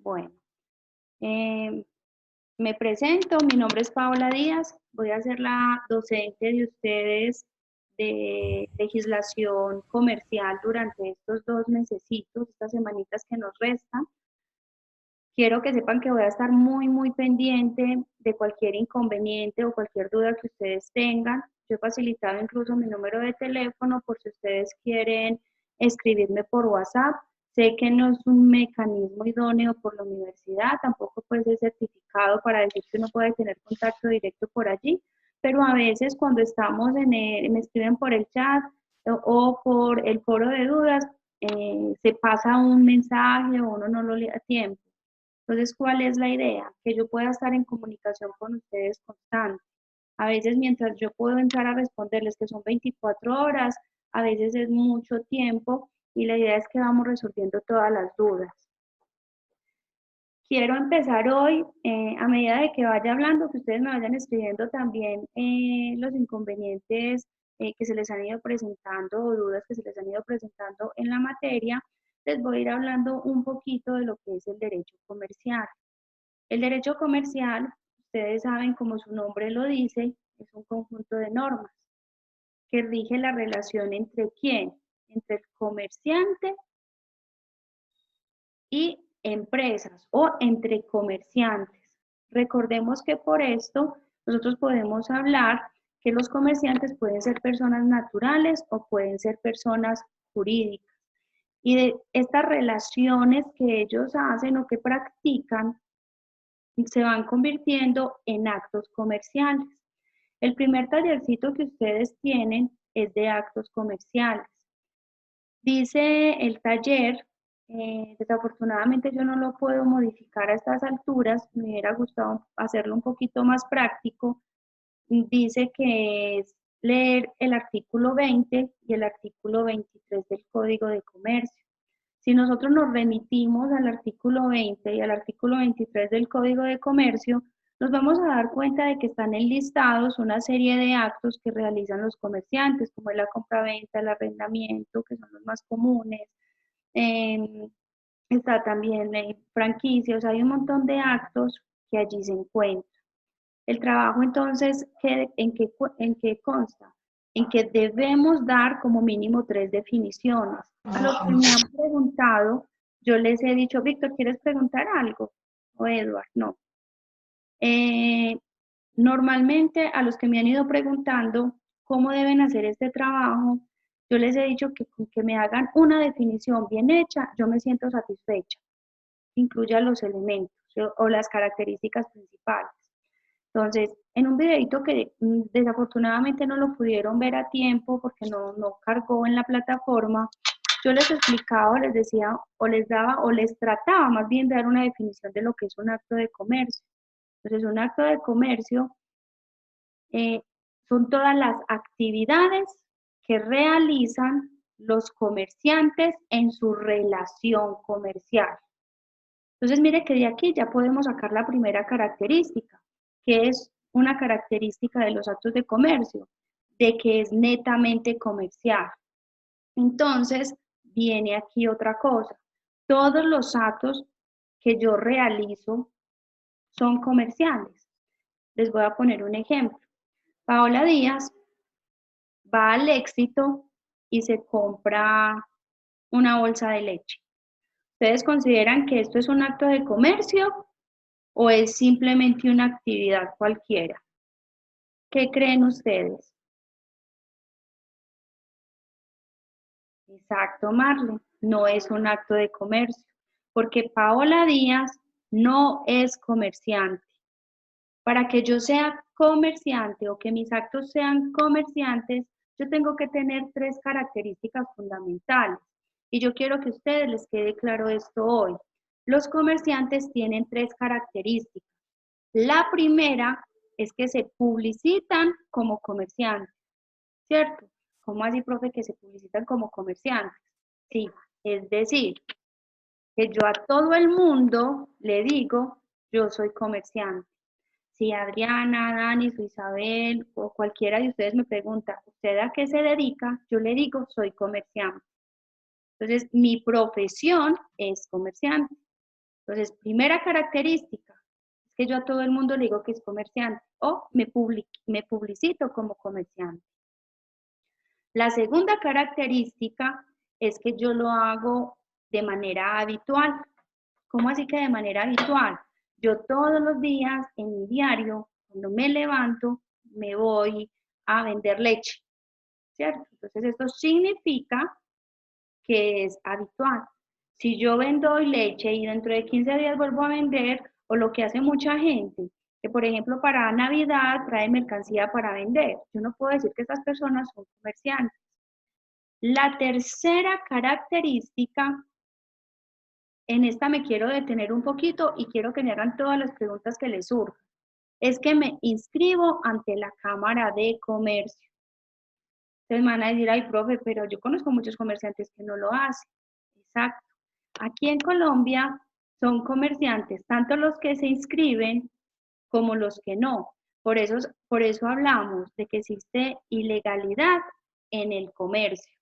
Bueno, eh, me presento, mi nombre es Paola Díaz, voy a ser la docente de ustedes de legislación comercial durante estos 2 mesecitos, estas semanitas que nos restan. Quiero que sepan que voy a estar muy pendiente de cualquier inconveniente o cualquier duda que ustedes tengan. Yo he facilitado incluso mi número de teléfono por si ustedes quieren escribirme por WhatsApp. Sé que no es un mecanismo idóneo por la universidad, tampoco puede ser certificado para decir que uno puede tener contacto directo por allí, pero a veces cuando estamos me escriben por el chat o por el foro de dudas, se pasa un mensaje o uno no lo lee a tiempo. Entonces, ¿cuál es la idea? Que yo pueda estar en comunicación con ustedes constante. A veces mientras yo puedo entrar a responderles que son 24 horas, a veces es mucho tiempo y la idea es que vamos resolviendo todas las dudas. Quiero empezar hoy, a medida de que vaya hablando, que ustedes me vayan escribiendo también los inconvenientes que se les han ido presentando o dudas que se les han ido presentando en la materia. Les voy a ir hablando un poquito de lo que es el derecho comercial. El derecho comercial, ustedes saben, como su nombre lo dice, es un conjunto de normas que rige la relación entre quién, entre el comerciante y empresas o entre comerciantes. Recordemos que por esto nosotros podemos hablar que los comerciantes pueden ser personas naturales o pueden ser personas jurídicas. Y de estas relaciones que ellos hacen o que practican se van convirtiendo en actos comerciales. El primer tallercito que ustedes tienen es de actos comerciales. Dice el taller, desafortunadamente yo no lo puedo modificar a estas alturas, me hubiera gustado hacerlo un poquito más práctico. Dice que es leer el artículo 20 y el artículo 23 del Código de Comercio. Si nosotros nos remitimos al artículo 20 y al artículo 23 del Código de Comercio, nos vamos a dar cuenta de que están enlistados una serie de actos que realizan los comerciantes, como es la compraventa, el arrendamiento, que son los más comunes. Eh, Está también franquicias, hay un montón de actos que allí se encuentran. El trabajo entonces, ¿en qué consta? En que debemos dar como mínimo 3 definiciones. A los que me han preguntado, yo les he dicho, Víctor, ¿quieres preguntar algo? O Edward, no. Eh, Normalmente a los que me han ido preguntando cómo deben hacer este trabajo, yo les he dicho que me hagan una definición bien hecha, yo me siento satisfecha, incluya los elementos o las características principales. Entonces, en un videito que desafortunadamente no lo pudieron ver a tiempo porque no cargó en la plataforma, yo les explicaba, les decía, o les daba, o les trataba más bien de dar una definición de lo que es un acto de comercio. Entonces, un acto de comercio eh, son todas las actividades que realizan los comerciantes en su relación comercial. Entonces, mire que de aquí ya podemos sacar la primera característica, que es una característica de los actos de comercio, de que es netamente comercial. Entonces, viene aquí otra cosa. Todos los actos que yo realizo son comerciales. Les voy a poner un ejemplo. Paola Díaz va al Éxito y se compra una bolsa de leche. ¿Ustedes consideran que esto es un acto de comercio o es simplemente una actividad cualquiera? ¿Qué creen ustedes? Exacto, Marlene, no es un acto de comercio, porque Paola Díaz no es comerciante. Para que yo sea comerciante o que mis actos sean comerciantes, yo tengo que tener 3 características fundamentales. Y yo quiero que a ustedes les quede claro esto hoy. Los comerciantes tienen 3 características. La primera es que se publicitan como comerciantes, ¿cierto? ¿Cómo así, profe, que se publicitan como comerciantes? Sí, es decir, que yo a todo el mundo le digo, yo soy comerciante. Si Adriana, Dani, su Isabel o cualquiera de ustedes me pregunta, ¿usted a qué se dedica? Yo le digo, soy comerciante. Entonces, mi profesión es comerciante. Entonces, primera característica, es que yo a todo el mundo le digo que es comerciante o me publicito como comerciante. La segunda característica es que yo lo hago de manera habitual. ¿Cómo así que de manera habitual? Yo todos los días en mi diario, cuando me levanto, me voy a vender leche, ¿cierto? Entonces esto significa que es habitual. Si yo vendo hoy leche y dentro de 15 días vuelvo a vender, o lo que hace mucha gente, que por ejemplo para Navidad trae mercancía para vender, yo no puedo decir que estas personas son comerciantes. La tercera característica, en esta me quiero detener un poquito y quiero que me hagan todas las preguntas que les surjan, es que me inscribo ante la Cámara de Comercio. Entonces me van a decir, ay, profe, pero yo conozco muchos comerciantes que no lo hacen. Exacto. Aquí en Colombia son comerciantes, tanto los que se inscriben como los que no. Por eso hablamos de que existe ilegalidad en el comercio.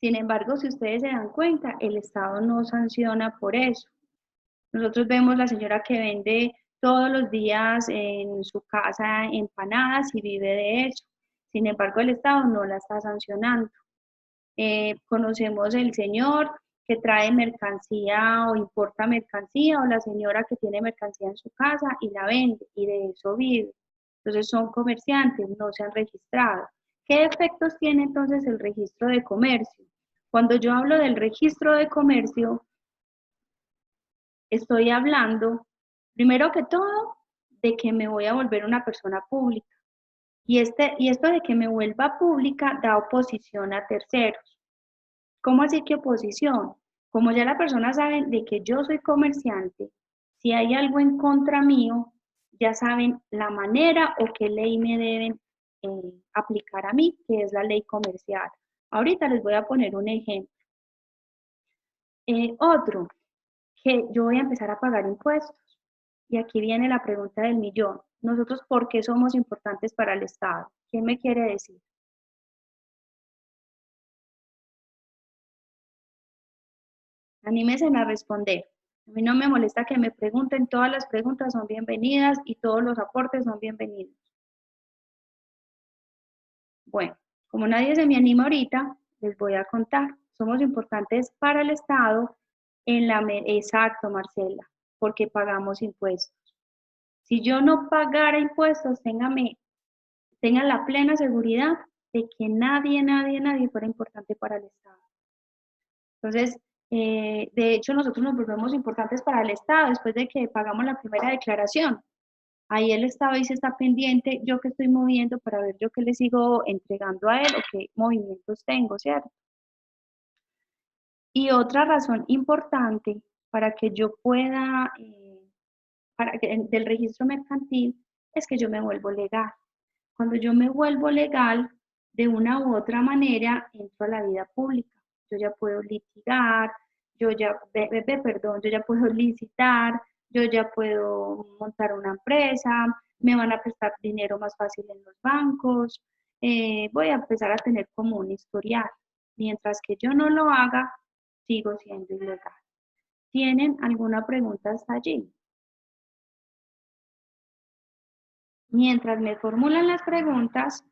Sin embargo, si ustedes se dan cuenta, el Estado no sanciona por eso. Nosotros vemos la señora que vende todos los días en su casa empanadas y vive de eso. Sin embargo, el Estado no la está sancionando. Conocemos el señor que trae mercancía o importa mercancía, o la señora que tiene mercancía en su casa y la vende y de eso vive. Entonces son comerciantes, no se han registrado. ¿Qué efectos tiene entonces el registro de comercio? Cuando yo hablo del registro de comercio, estoy hablando, primero que todo, de que me voy a volver una persona pública. Y esto de que me vuelva pública da oposición a terceros. ¿Cómo así que oposición? Como ya la persona sabe de que yo soy comerciante, si hay algo en contra mío, ya saben la manera o qué ley me deben aplicar a mí, que es la ley comercial. Ahorita les voy a poner un ejemplo. Otro, que yo voy a empezar a pagar impuestos. Y aquí viene la pregunta del millón. Nosotros, ¿por qué somos importantes para el Estado? ¿Quién me quiere decir? Anímense a responder. A mí no me molesta que me pregunten, todas las preguntas son bienvenidas y todos los aportes son bienvenidos. Bueno, como nadie se me anima ahorita, les voy a contar. Somos importantes para el Estado exacto, Marcela, porque pagamos impuestos. Si yo no pagara impuestos, tengan la plena seguridad de que nadie fuera importante para el Estado. Entonces, de hecho, nosotros nos volvemos importantes para el Estado después de que pagamos la primera declaración. Ahí el Estado dice está pendiente, yo que estoy moviendo para ver yo qué le sigo entregando a él o qué movimientos tengo, ¿cierto? Y otra razón importante para que yo pueda, del registro mercantil, es que yo me vuelvo legal. Cuando yo me vuelvo legal, de una u otra manera, entro a la vida pública. Yo ya puedo litigar, yo ya puedo licitar, yo ya puedo montar una empresa, me van a prestar dinero más fácil en los bancos, voy a empezar a tener como un historial. Mientras que yo no lo haga, sigo siendo ilegal. ¿Tienen alguna pregunta hasta allí? Mientras me formulan las preguntas,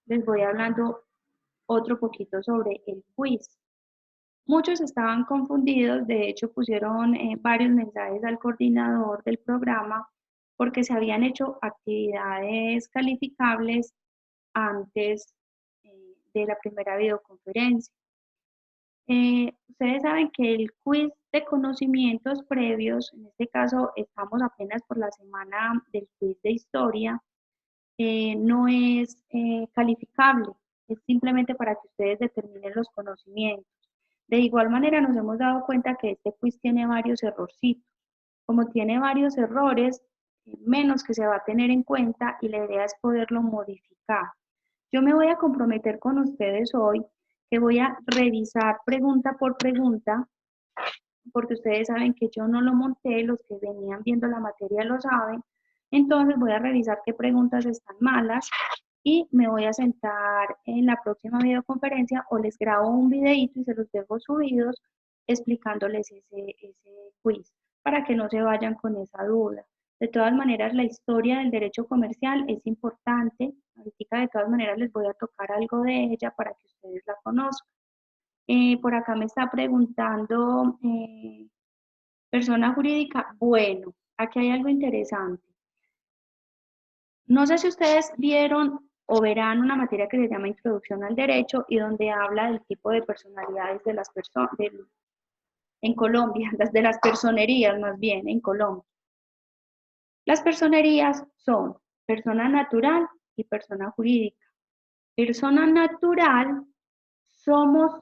les voy hablando otro poquito sobre el quiz. Muchos estaban confundidos, de hecho pusieron varios mensajes al coordinador del programa porque se habían hecho actividades calificables antes de la primera videoconferencia. Ustedes saben que el quiz de conocimientos previos, en este caso estamos apenas por la semana del quiz de historia, no es calificable, es simplemente para que ustedes determinen los conocimientos. De igual manera nos hemos dado cuenta que este quiz tiene varios errorcitos. Como tiene varios errores, menos que se va a tener en cuenta y la idea es poderlo modificar. Yo me voy a comprometer con ustedes hoy que voy a revisar pregunta por pregunta, porque ustedes saben que yo no lo monté, los que venían viendo la materia lo saben. Entonces voy a revisar qué preguntas están malas y me voy a sentar en la próxima videoconferencia o les grabo un videito y se los dejo subidos explicándoles ese quiz, para que no se vayan con esa duda. De todas maneras, la historia del derecho comercial es importante. Ahorita de todas maneras les voy a tocar algo de ella para que ustedes la conozcan. Por acá me está preguntando persona jurídica. Bueno, aquí hay algo interesante. No sé si ustedes vieron o verán una materia que se llama Introducción al Derecho y donde habla del tipo de personalidades de las personas en Colombia, de las personerías más bien en Colombia. Las personerías son persona natural y persona jurídica. Persona natural somos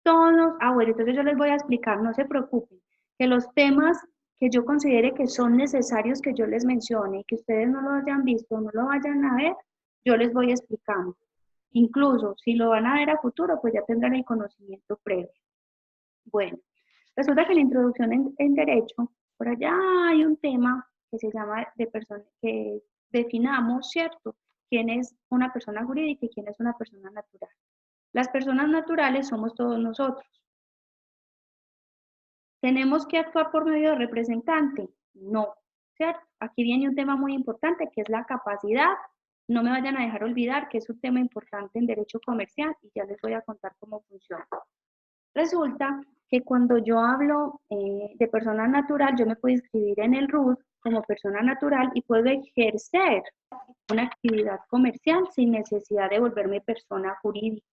todos, bueno, entonces yo les voy a explicar, no se preocupen, que los temas que yo considere que son necesarios que yo les mencione y que ustedes no lo hayan visto, no lo vayan a ver, yo les voy explicando. Incluso si lo van a ver a futuro, pues ya tendrán el conocimiento previo. Bueno, resulta que en la introducción en derecho, por allá hay un tema que se llama de persona, que definamos, ¿cierto? ¿Quién es una persona jurídica y quién es una persona natural? Las personas naturales somos todos nosotros. ¿Tenemos que actuar por medio de representante? No, ¿cierto? Aquí viene un tema muy importante que es la capacidad. No me vayan a dejar olvidar que es un tema importante en derecho comercial y ya les voy a contar cómo funciona. Resulta que cuando yo hablo de persona natural, yo me puedo inscribir en el RUT como persona natural y puedo ejercer una actividad comercial sin necesidad de volverme persona jurídica.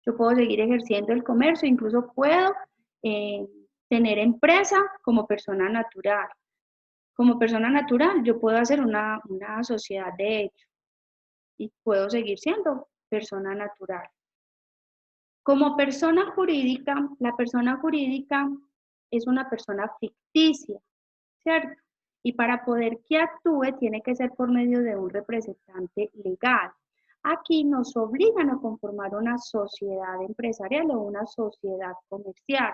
Yo puedo seguir ejerciendo el comercio, incluso puedo tener empresa como persona natural. Como persona natural, yo puedo hacer una sociedad de hecho y puedo seguir siendo persona natural. Como persona jurídica, la persona jurídica es una persona ficticia, ¿cierto? Y para poder que actúe tiene que ser por medio de un representante legal. Aquí nos obligan a conformar una sociedad empresarial o una sociedad comercial,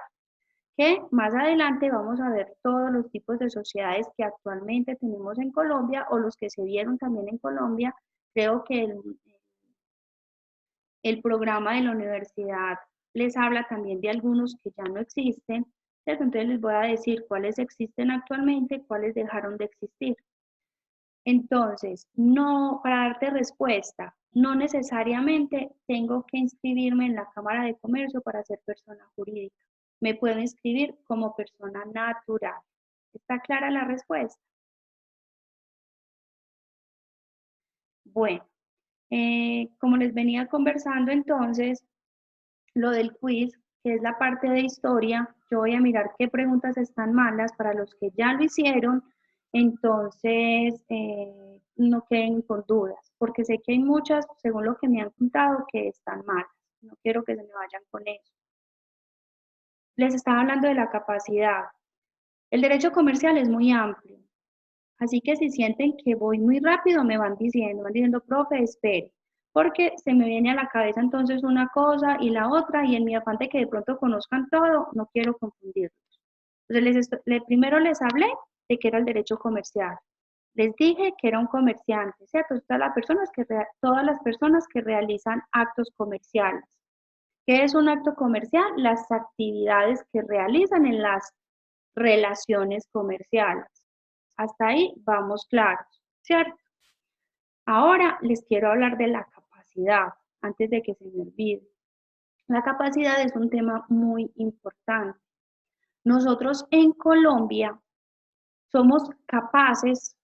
que más adelante vamos a ver todos los tipos de sociedades que actualmente tenemos en Colombia o los que se vieron también en Colombia. Creo que el programa de la universidad les habla también de algunos que ya no existen, ¿cierto? Entonces les voy a decir cuáles existen actualmente, cuáles dejaron de existir. Entonces, no, para darte respuesta, no necesariamente tengo que inscribirme en la Cámara de Comercio para ser persona jurídica. Me puedo inscribir como persona natural. ¿Está clara la respuesta? Bueno, como les venía conversando entonces, lo del quiz, que es la parte de historia, yo voy a mirar qué preguntas están malas para los que ya lo hicieron, entonces no queden con dudas, porque sé que hay muchas, según lo que me han contado, que están malas. No quiero que se me vayan con eso. Les estaba hablando de la capacidad. El derecho comercial es muy amplio, así que si sienten que voy muy rápido, me van diciendo, profe, espere, porque se me viene a la cabeza entonces una cosa y la otra, y en mi afán de que de pronto conozcan todo, no quiero confundirlos. Entonces, primero les hablé de qué era el derecho comercial. Les dije que era un comerciante, ¿cierto? Todas las personas que realizan actos comerciales. ¿Qué es un acto comercial? Las actividades que realizan en las relaciones comerciales. Hasta ahí vamos claros, ¿cierto? Ahora les quiero hablar de la capacidad, antes de que se me olvide. La capacidad es un tema muy importante. Nosotros en Colombia somos capaces,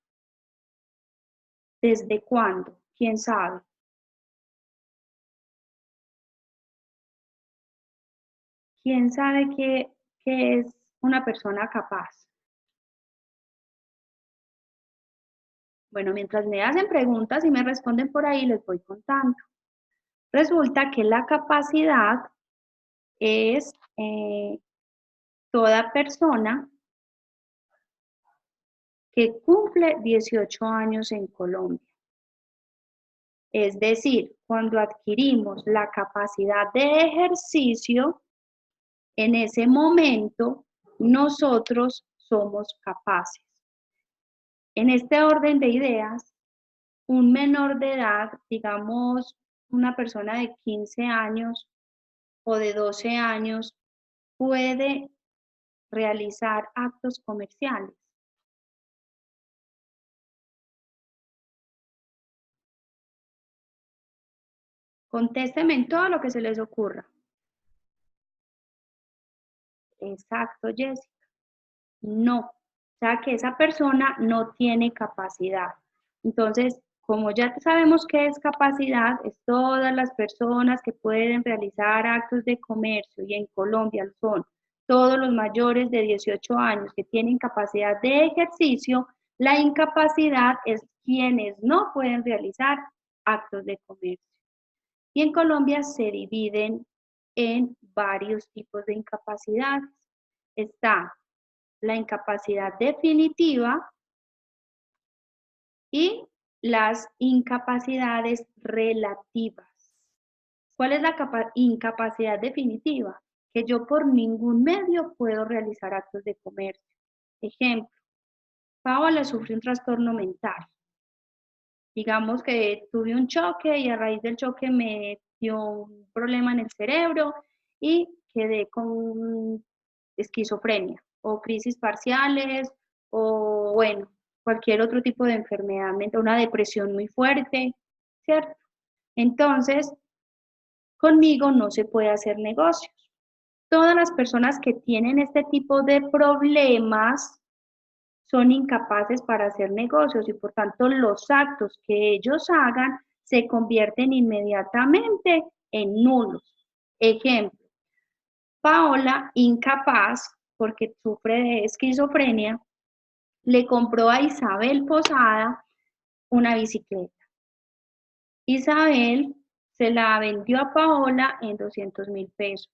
¿desde cuándo? ¿Quién sabe? ¿Quién sabe qué es una persona capaz? Bueno, mientras me hacen preguntas y me responden por ahí, les voy contando. Resulta que la capacidad es toda persona que cumple 18 años en Colombia. Es decir, cuando adquirimos la capacidad de ejercicio, en ese momento nosotros somos capaces. En este orden de ideas, un menor de edad, digamos una persona de 15 años o de 12 años, puede realizar actos comerciales? Contésteme en todo lo que se les ocurra. Exacto, Jessica. No. O sea que esa persona no tiene capacidad. Entonces, como ya sabemos qué es capacidad, es todas las personas que pueden realizar actos de comercio y en Colombia son todos los mayores de 18 años que tienen capacidad de ejercicio, la incapacidad es quienes no pueden realizar actos de comercio. Y en Colombia se dividen en varios tipos de incapacidades. Está la incapacidad definitiva y las incapacidades relativas. ¿Cuál es la incapacidad definitiva? Que yo por ningún medio puedo realizar actos de comercio. Ejemplo, Paola sufre un trastorno mental. Digamos que tuve un choque y a raíz del choque me dio un problema en el cerebro y quedé con esquizofrenia o crisis parciales o bueno, cualquier otro tipo de enfermedad mental, una depresión muy fuerte, ¿cierto? Entonces, conmigo no se puede hacer negocios. Todas las personas que tienen este tipo de problemas son incapaces para hacer negocios y por tanto los actos que ellos hagan se convierten inmediatamente en nulos. Ejemplo, Paola, incapaz, porque sufre de esquizofrenia, le compró a Isabel Posada una bicicleta. Isabel se la vendió a Paola en 200.000 pesos.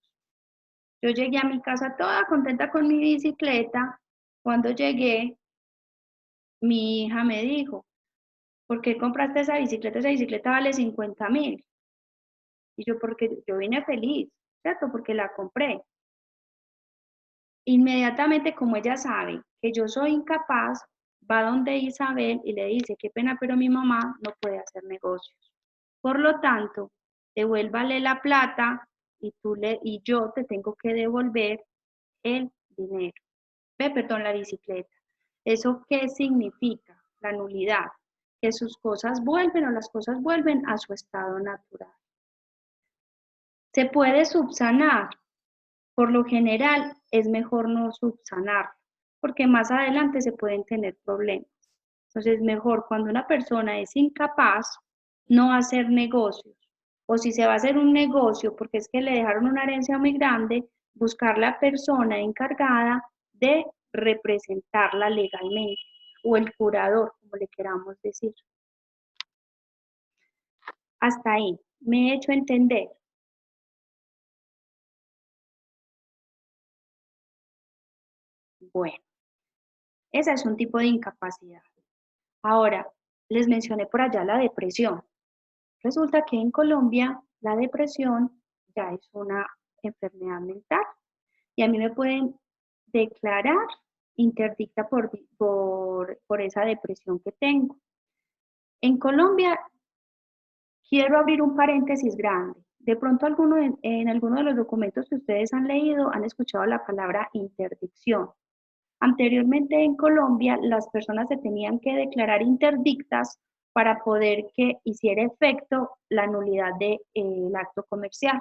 Yo llegué a mi casa toda contenta con mi bicicleta. Cuando llegué, mi hija me dijo, ¿por qué compraste esa bicicleta? Esa bicicleta vale 50.000. Y yo, porque yo vine feliz, ¿cierto? Porque la compré. Inmediatamente, como ella sabe que yo soy incapaz, va donde Isabel y le dice, qué pena, pero mi mamá no puede hacer negocios. Por lo tanto, devuélvale la plata y yo te tengo que devolver el dinero. Perdón, la bicicleta. ¿Eso qué significa? La nulidad. Que sus cosas vuelven o las cosas vuelven a su estado natural. Se puede subsanar. Por lo general es mejor no subsanar, porque más adelante se pueden tener problemas. Entonces es mejor cuando una persona es incapaz no hacer negocios. O si se va a hacer un negocio porque es que le dejaron una herencia muy grande, buscar la persona encargada de representarla legalmente o el curador, como le queramos decir. Hasta ahí, me he hecho entender. Bueno, ese es un tipo de incapacidad. Ahora, les mencioné por allá la depresión. Resulta que en Colombia la depresión ya es una enfermedad mental y a mí me pueden declarar interdicta por esa depresión que tengo. En Colombia, quiero abrir un paréntesis grande. De pronto en alguno de los documentos que ustedes han leído han escuchado la palabra interdicción. Anteriormente en Colombia las personas se tenían que declarar interdictas para poder que hiciera efecto la nulidad del acto comercial.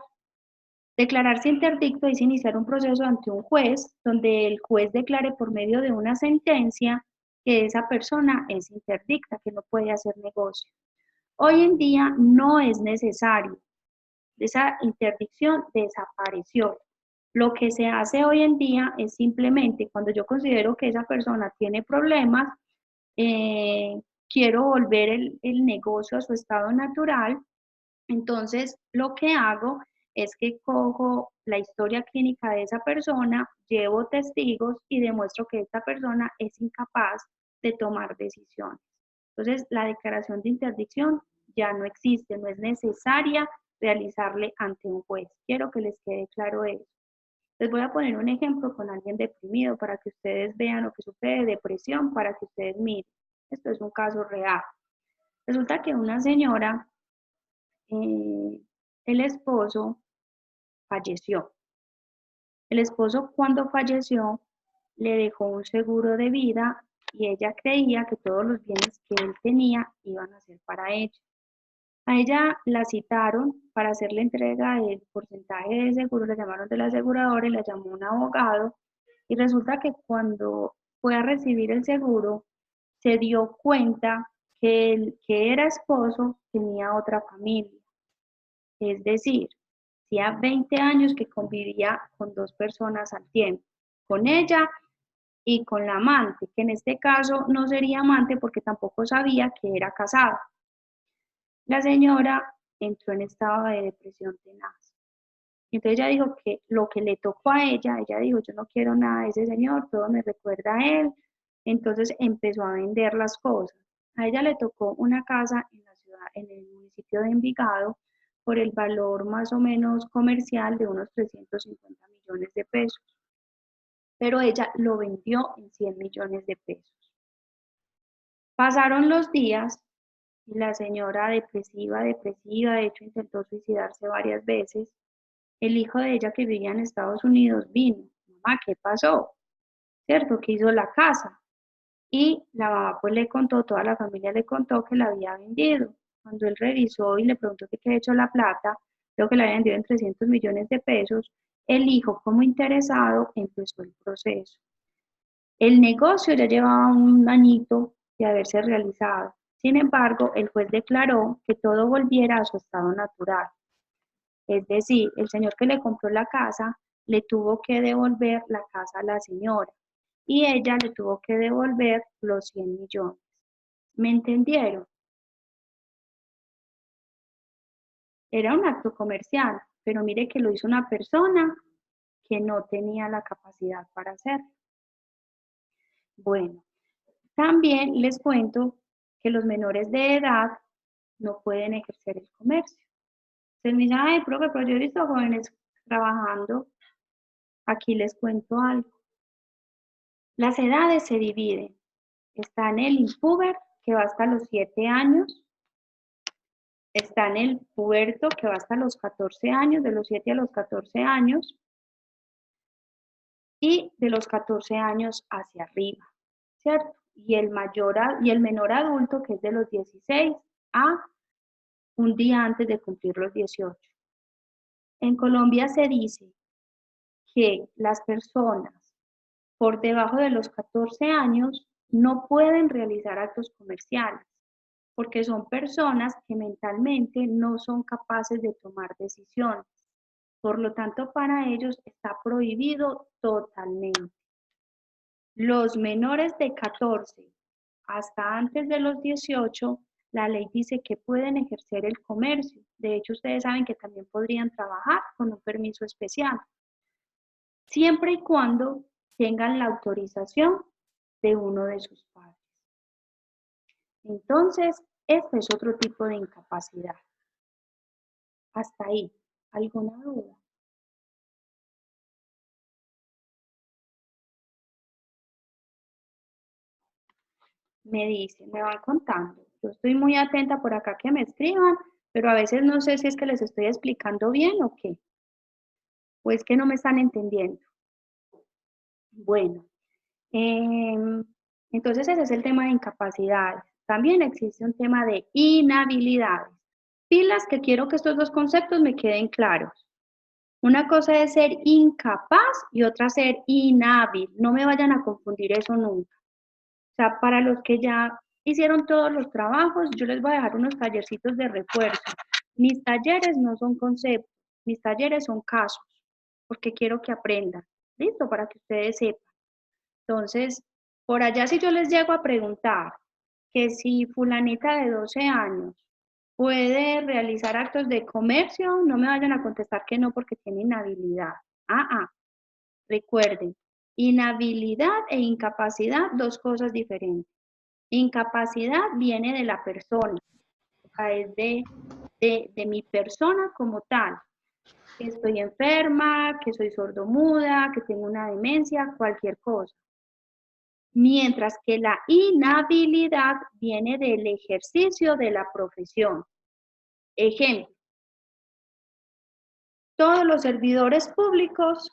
Declararse interdicto es iniciar un proceso ante un juez donde el juez declare por medio de una sentencia que esa persona es interdicta, que no puede hacer negocio. Hoy en día no es necesario, esa interdicción desapareció. Lo que se hace hoy en día es simplemente cuando yo considero que esa persona tiene problemas, quiero volver el negocio a su estado natural, entonces lo que hago es que cojo la historia clínica de esa persona, llevo testigos y demuestro que esta persona es incapaz de tomar decisiones. Entonces la declaración de interdicción ya no existe, no es necesaria realizarle ante un juez. Quiero que les quede claro eso. Les voy a poner un ejemplo con alguien deprimido para que ustedes vean lo que sufre de depresión, para que ustedes miren. Esto es un caso real. Resulta que una señora, el esposo falleció. El esposo, cuando falleció, le dejó un seguro de vida y ella creía que todos los bienes que él tenía iban a ser para ella. A ella la citaron para hacerle entrega del porcentaje de seguro, la llamaron de la aseguradora y la llamó un abogado y resulta que cuando fue a recibir el seguro se dio cuenta que el que era esposo tenía otra familia. Es decir, hacía 20 años que convivía con dos personas al tiempo, con ella y con la amante, que en este caso no sería amante porque tampoco sabía que era casado. La señora entró en estado de depresión tenaz. Entonces ella dijo que lo que le tocó a ella dijo, yo no quiero nada de ese señor, todo me recuerda a él. Entonces empezó a vender las cosas. A ella le tocó una casa en la ciudad, en el municipio de Envigado, por el valor más o menos comercial de unos 350 millones de pesos. Pero ella lo vendió en 100 millones de pesos. Pasaron los días y la señora depresiva, de hecho intentó suicidarse varias veces. El hijo de ella que vivía en Estados Unidos vino, mamá, ¿qué pasó? ¿Cierto? ¿Qué hizo la casa? Y la mamá pues le contó, toda la familia le contó que la había vendido. Cuando él revisó y le preguntó qué había hecho la plata, creo que la había vendido en 300 millones de pesos, el hijo como interesado empezó el proceso. El negocio ya llevaba un añito de haberse realizado. Sin embargo, el juez declaró que todo volviera a su estado natural. Es decir, el señor que le compró la casa le tuvo que devolver la casa a la señora y ella le tuvo que devolver los 100 millones. ¿Me entendieron? Era un acto comercial, pero mire que lo hizo una persona que no tenía la capacidad para hacerlo. Bueno, también les cuento que los menores de edad no pueden ejercer el comercio. Ustedes me dicen, ay, profe, pero yo he visto jóvenes trabajando. Aquí les cuento algo. Las edades se dividen. Está en el inpuber, que va hasta los 7 años. Está en el puberto, que va hasta los 14 años, de los 7 a los 14 años. Y de los 14 años hacia arriba, ¿cierto? Y el menor adulto, que es de los 16 a un día antes de cumplir los 18. En Colombia se dice que las personas por debajo de los 14 años no pueden realizar actos comerciales, porque son personas que mentalmente no son capaces de tomar decisiones. Por lo tanto, para ellos está prohibido totalmente. Los menores de 14 hasta antes de los 18, la ley dice que pueden ejercer el comercio. De hecho, ustedes saben que también podrían trabajar con un permiso especial, siempre y cuando tengan la autorización de uno de sus padres. Entonces, este es otro tipo de incapacidad. Hasta ahí, ¿alguna duda? Me dicen, me van contando. Yo estoy muy atenta por acá que me escriban, pero a veces no sé si es que les estoy explicando bien o qué, o es que no me están entendiendo. Bueno, entonces ese es el tema de incapacidades. También existe un tema de inhabilidades. Pilas que quiero que estos dos conceptos me queden claros. Una cosa es ser incapaz y otra ser inhábil. No me vayan a confundir eso nunca. O sea, para los que ya hicieron todos los trabajos, yo les voy a dejar unos tallercitos de refuerzo. Mis talleres no son conceptos, mis talleres son casos, porque quiero que aprendan. ¿Listo? Para que ustedes sepan. Entonces, por allá si yo les llego a preguntar que si fulanita de 12 años puede realizar actos de comercio, no me vayan a contestar que no porque tiene inhabilidad. Recuerden, inhabilidad e incapacidad, dos cosas diferentes. Incapacidad viene de la persona, o sea, es de mi persona como tal. Que estoy enferma, que soy sordomuda, que tengo una demencia, cualquier cosa. Mientras que la inhabilidad viene del ejercicio de la profesión. Ejemplo, todos los servidores públicos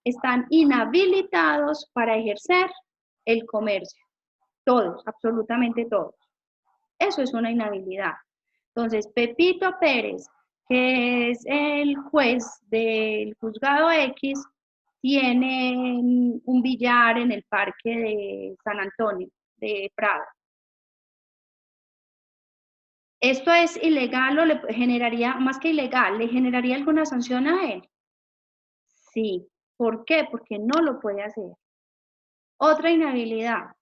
están inhabilitados para ejercer el comercio. Todos, absolutamente todos. Eso es una inhabilidad. Entonces, Pepito Pérez, que es el juez del juzgado X, tiene un billar en el parque de San Antonio, de Prado. ¿Esto es ilegal o le generaría, más que ilegal, le generaría alguna sanción a él? Sí. ¿Por qué? Porque no lo puede hacer. Otra inhabilidad.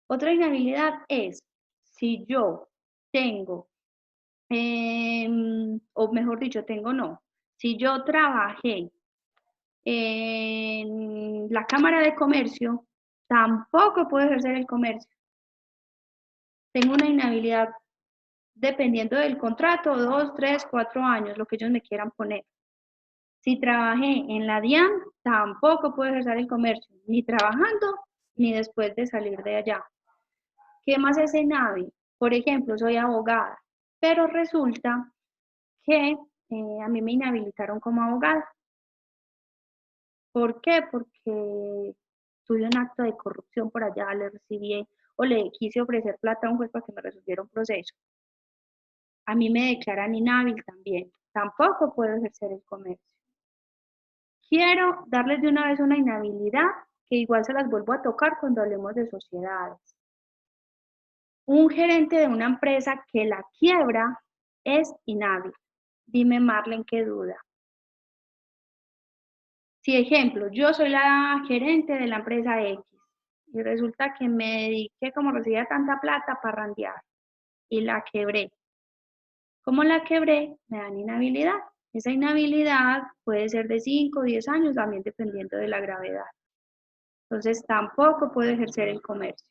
Otra inhabilidad es si yo tengo, o mejor dicho, tengo no, si yo trabajé en la Cámara de Comercio, tampoco puedo ejercer el comercio. Tengo una inhabilidad dependiendo del contrato, 2, 3, 4 años, lo que ellos me quieran poner. Si trabajé en la DIAN, tampoco puedo ejercer el comercio, ni trabajando, ni después de salir de allá. ¿Qué más es ENAVI? Por ejemplo, soy abogada, pero resulta que a mí me inhabilitaron como abogada. ¿Por qué? Porque tuve un acto de corrupción por allá, le recibí o le quise ofrecer plata a un juez para que me resolviera un proceso. A mí me declaran inhábil también. Tampoco puedo ejercer el comercio. Quiero darles de una vez una inhabilidad que igual se las vuelvo a tocar cuando hablemos de sociedades. Un gerente de una empresa que la quiebra es inhábil. Dime, Marlene, qué duda. Si, ejemplo, yo soy la gerente de la empresa X y resulta que me dediqué, como recibía tanta plata, para parrandear y la quebré. Como la quebré, me dan inhabilidad. Esa inhabilidad puede ser de 5 o 10 años, también dependiendo de la gravedad. Entonces, tampoco puedo ejercer el comercio.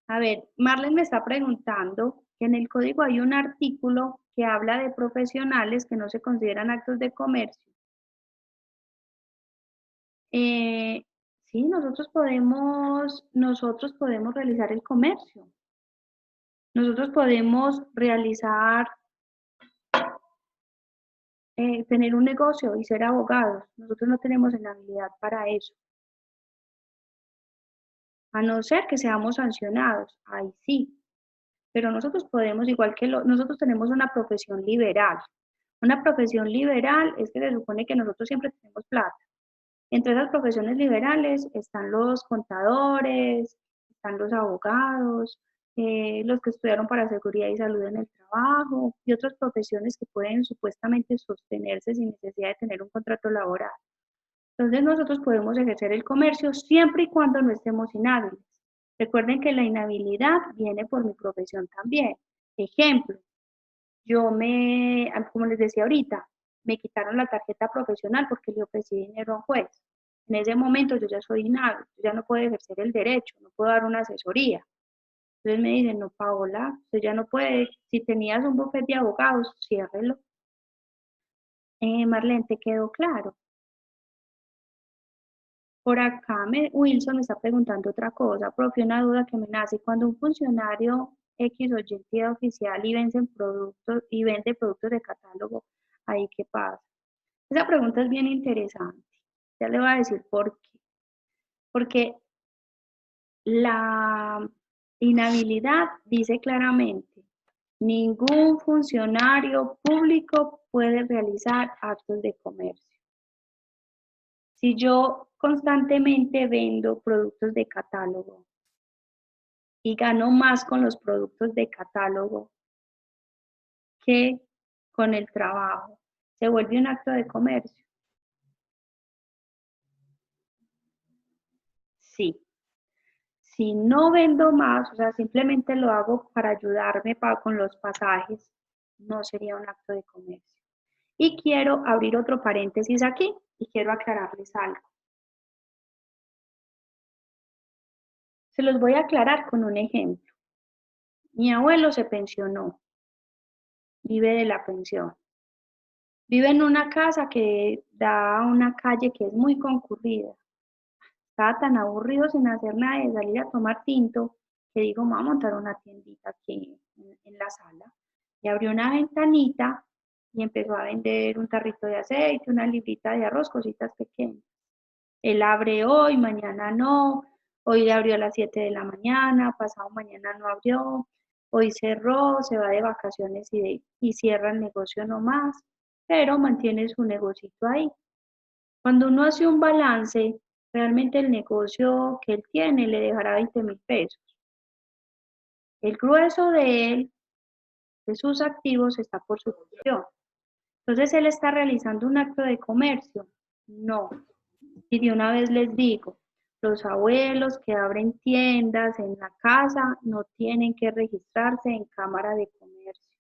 A ver, Marlene me está preguntando que en el código hay un artículo que habla de profesionales que no se consideran actos de comercio. Eh, sí, nosotros podemos realizar el comercio. Nosotros podemos realizar, tener un negocio y ser abogados. Nosotros no tenemos la habilidad para eso. A no ser que seamos sancionados, ahí sí. Pero nosotros podemos, igual que nosotros tenemos una profesión liberal. Una profesión liberal es que se supone que nosotros siempre tenemos plata. Entre esas profesiones liberales están los contadores, están los abogados, los que estudiaron para seguridad y salud en el trabajo y otras profesiones que pueden supuestamente sostenerse sin necesidad de tener un contrato laboral. Entonces nosotros podemos ejercer el comercio siempre y cuando no estemos inhábiles. Recuerden que la inhabilidad viene por mi profesión también. Ejemplo, como les decía ahorita, me quitaron la tarjeta profesional porque le ofrecí dinero a un juez. En ese momento yo ya soy inhábil, yo ya no puedo ejercer el derecho, no puedo dar una asesoría. Entonces me dicen, no, Paola, usted ya no puede, si tenías un bufete de abogados, ciérrelo. Marlene, ¿te quedó claro? Por acá Wilson me está preguntando otra cosa, profe, una duda que me nace. Cuando un funcionario X o Y entidad oficial y vende productos de catálogo, ¿ahí qué pasa? Esa pregunta es bien interesante. Ya le voy a decir por qué. Porque la inhabilidad dice claramente, ningún funcionario público puede realizar actos de comercio. Si yo constantemente vendo productos de catálogo y gano más con los productos de catálogo que con el trabajo, se vuelve un acto de comercio. Sí. Si no vendo más, o sea, simplemente lo hago para ayudarme con los pasajes, no sería un acto de comercio. Y quiero abrir otro paréntesis aquí y quiero aclararles algo. Se los voy a aclarar con un ejemplo. Mi abuelo se pensionó, vive de la pensión. Vive en una casa que da a una calle que es muy concurrida. estaba tan aburrido sin hacer nada de salir a tomar tinto, que digo, me voy a montar una tiendita aquí en la sala. Y abrió una ventanita y empezó a vender un tarrito de aceite, una librita de arroz, cositas pequeñas. Él abre hoy, mañana no, hoy abrió a las 7 de la mañana, pasado mañana no abrió, hoy cerró, se va de vacaciones y cierra el negocio nomás, pero mantiene su negocito ahí. Cuando uno hace un balance, realmente el negocio que él tiene le dejará 20.000 pesos. El grueso de él, de sus activos, está por su gestión. Entonces, ¿él está realizando un acto de comercio? No. Y de una vez les digo, los abuelos que abren tiendas en la casa no tienen que registrarse en Cámara de Comercio.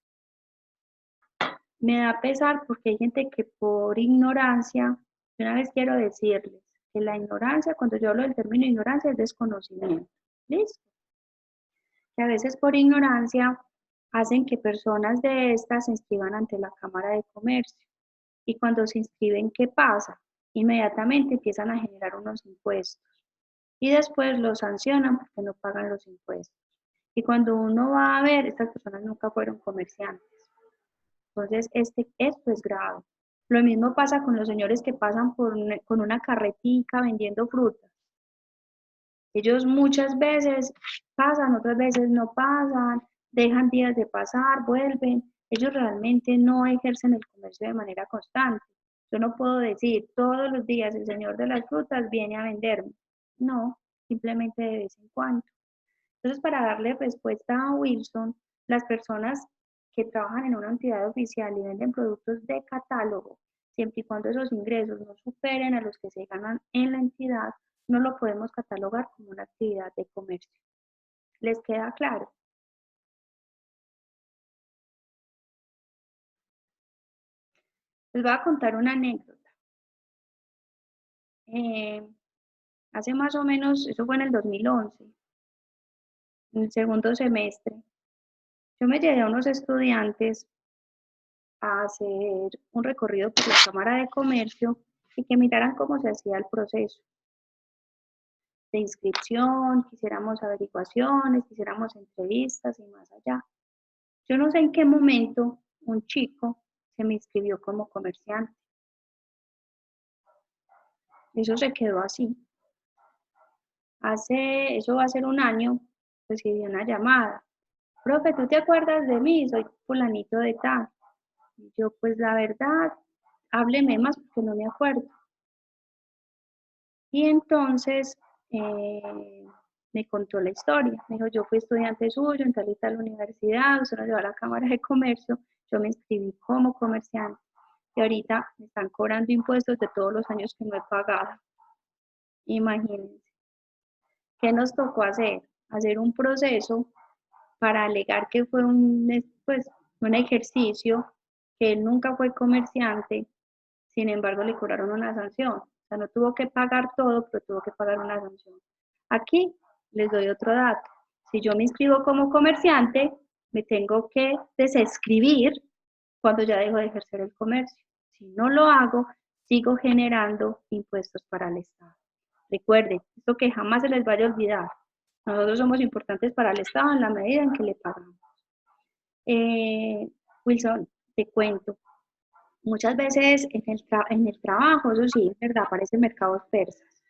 Me da pesar porque hay gente que por ignorancia, de una vez quiero decirles que la ignorancia, cuando yo hablo del término ignorancia, es desconocimiento. ¿Listo? Que a veces por ignorancia hacen que personas de estas se inscriban ante la Cámara de Comercio. Y cuando se inscriben, ¿qué pasa? Inmediatamente empiezan a generar unos impuestos y después los sancionan porque no pagan los impuestos. Y cuando uno va a ver, estas personas nunca fueron comerciantes. Entonces, esto es grave. Lo mismo pasa con los señores que pasan con una carretica vendiendo frutas. Ellos muchas veces pasan, otras veces no pasan, dejan días de pasar, vuelven. Ellos realmente no ejercen el comercio de manera constante. Yo no puedo decir todos los días el señor de las frutas viene a venderme. No, simplemente de vez en cuando. Entonces, para darle respuesta a Wilson, las personas que trabajan en una entidad oficial y venden productos de catálogo, siempre y cuando esos ingresos no superen a los que se ganan en la entidad, no lo podemos catalogar como una actividad de comercio. ¿Les queda claro? Les voy a contar una anécdota. Eh, hace más o menos, eso fue en el 2011, en el segundo semestre, yo me llevé a unos estudiantes a hacer un recorrido por la Cámara de Comercio y que miraran cómo se hacía el proceso de inscripción, quisiéramos averiguaciones, quisiéramos entrevistas y más allá. Yo no sé en qué momento un chico se me inscribió como comerciante. Eso se quedó así. Eso va a ser un año, recibí una llamada. Profe, ¿tú te acuerdas de mí? Soy fulanito de tal. Y yo, pues la verdad, hábleme más porque no me acuerdo. Y entonces me contó la historia. Me dijo, yo fui estudiante suyo en tal y tal universidad, usted nos llevó a la Cámara de Comercio, yo me inscribí como comerciante y ahorita me están cobrando impuestos de todos los años que no he pagado. Imagínense. ¿Qué nos tocó hacer? Hacer un proceso para alegar que fue pues, un ejercicio, que él nunca fue comerciante, sin embargo le cobraron una sanción. O sea, no tuvo que pagar todo, pero tuvo que pagar una sanción. Aquí les doy otro dato. Si yo me inscribo como comerciante, me tengo que desescribir cuando ya dejo de ejercer el comercio. Si no lo hago, sigo generando impuestos para el Estado. Recuerden, esto que jamás se les vaya a olvidar. Nosotros somos importantes para el Estado en la medida en que le pagamos. Wilson, te cuento, muchas veces en el trabajo, eso sí, es verdad, aparecen mercados persas.